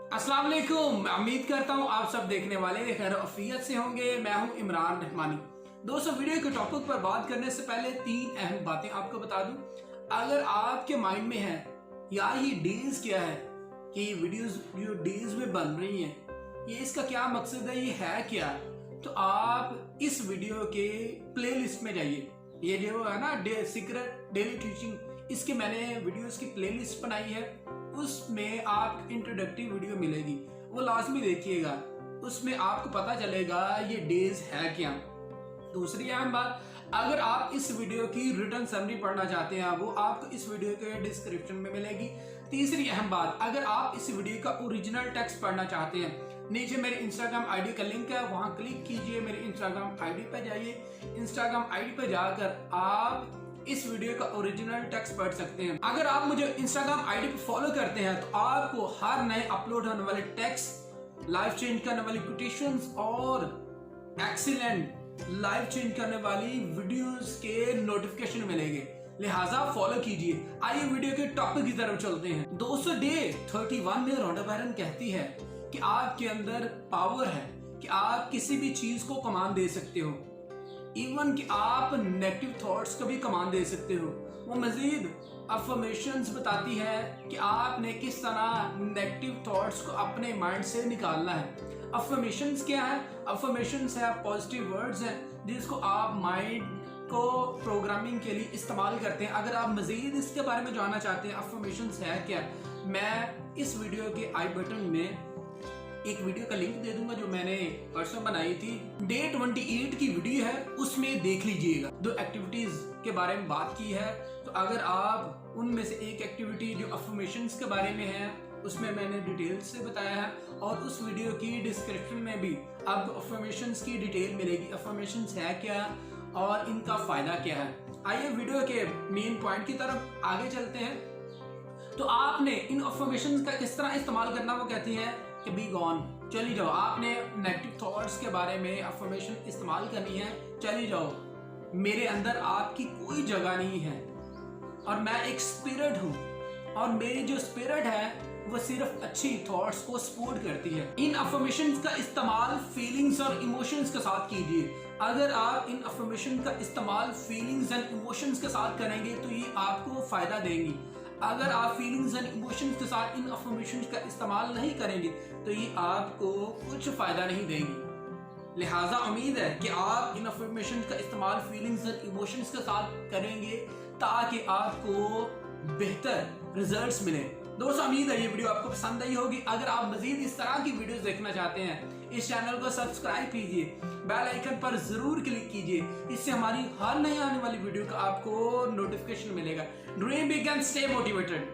अस्सलाम वालेकुम। मैं उम्मीद करता हूँ आप सब देखने वाले खैर अफियत से होंगे। मैं हूँ इमरान रहमानी। दोस्तों, वीडियो के टॉपिक पर बात करने से पहले 3 अहम बातें आपको बता दूं। अगर आपके माइंड में है यार ये डील्स क्या है कि वीडियोस जो डील्स में बन रही हैं ये इसका क्या मकसद है, ये है क्या, तो आप इस वीडियो के प्लेलिस्ट में जाइए। ये जो है ना सीक्रेट डेली टीचिंग, इसके मैंने वीडियोस की प्लेलिस्ट बनाई है। उसमें आप इंट्रोडक्टिव वीडियो मिलेगी, वो लाजमी देखिएगा। उसमें आपको पता चलेगा ये डेज है क्या। दूसरी अहम बात, अगर आप इस वीडियो की रिटर्न समरी पढ़ना चाहते हैं वो आपको इस वीडियो के डिस्क्रिप्शन में मिलेगी। तीसरी अहम बात, अगर आप इस वीडियो का ओरिजिनल टेक्स्ट पढ़ना चाहते हैं नीचे मेरे इंस्टाग्राम आईडी का लिंक है, वहां क्लिक कीजिए, मेरे इंस्टाग्राम आईडी पे जाइए। इंस्टाग्राम आईडी पे जाकर आप इस वीडियो का ओरिजिनल टेक्स्ट पढ़ सकते हैं। अगर आप मुझे इंस्टाग्राम आईडी पे फॉलो करते हैं तो आपको हर नए अपलोड होने वाले टेक्स्ट, लाइफ चेंज करने वाली कोटेशंस और एक्सीलेंट लाइफ चेंज करने वाली वीडियोस के नोटिफिकेशन मिलेंगे, लिहाजा फॉलो कीजिए। आइए वीडियो के टॉपिक की तरफ चलते हैं। दोस्तों, डे 31 में रोंडा बैरन कहती है कि आपके अंदर पावर है कि आप किसी भी चीज को कमांड दे सकते हो, इवन कि आप नेगेटिव थॉट्स को भी कमांड दे सकते हो। वो मजीद अफर्मेशंस बताती है कि आपने किस तरह नेगेटिव थॉट्स को अपने माइंड से निकालना है। अफर्मेशंस क्या है? अफर्मेशंस है पॉजिटिव वर्ड्स हैं जिसको आप माइंड को प्रोग्रामिंग के लिए इस्तेमाल करते हैं। अगर आप मजीद इसके बारे में जानना चाहते हैं अफर्मेशंस है क्या, मैं इस वीडियो के आई बटन में एक वीडियो का लिंक दे दूंगा जो मैंने परसों बनाई थी। डे 28 की वीडियो है, उसमें देख लीजिएगा। 2 एक्टिविटीज के बारे में बात की है, तो अगर आप उनमें से एक एक्टिविटी जो अफर्मेशंस के बारे में है उसमें मैंने डिटेल से बताया है, और उस वीडियो की डिस्क्रिप्शन में भी आपको अफर्मेशंस की डिटेल मिलेगी। अफर्मेशंस है क्या और इनका फायदा क्या है। आइए वीडियो के मेन पॉइंट की तरफ आगे चलते हैं। तो आपने इन अफर्मेशंस का किस तरह इस्तेमाल करना, वो कहती है कि बी गॉन, चली जाओ। आपने नेगेटिव थॉट्स के बारे में अफर्मेशन इस्तेमाल करनी है, चली जाओ, मेरे अंदर आपकी कोई जगह नहीं है और मैं एक स्पिरिट हूं और मेरी जो स्पिरिट है वो सिर्फ अच्छी थॉट्स को सपोर्ट करती है। इन अफर्मेशंस का इस्तेमाल फीलिंग्स और इमोशंस के साथ कीजिए। अगर आप इन अफर्मेशन का इस्तेमाल फीलिंग्स एंड इमोशंस के साथ करेंगे तो ये आपको फायदा देंगी। अगर आप फीलिंग्स एंड इमोशंस के साथ इन अफर्मेशंस का इस्तेमाल नहीं करेंगे तो ये आपको कुछ फायदा नहीं देंगी। लिहाजा उम्मीद है कि आप इन अफर्मेशंस का इस्तेमाल फीलिंग्स एंड इमोशंस के साथ करेंगे ताकि आपको बेहतर रिजल्ट्स मिले। दोस्तों, उम्मीद है ये वीडियो आपको पसंद आई होगी। अगर आप मजीद इस तरह की वीडियोस देखना चाहते हैं इस चैनल को सब्सक्राइब कीजिए, बेल आइकन पर जरूर क्लिक कीजिए, इससे हमारी हर नई आने वाली वीडियो का आपको नोटिफिकेशन मिलेगा। Dream big and stay motivated.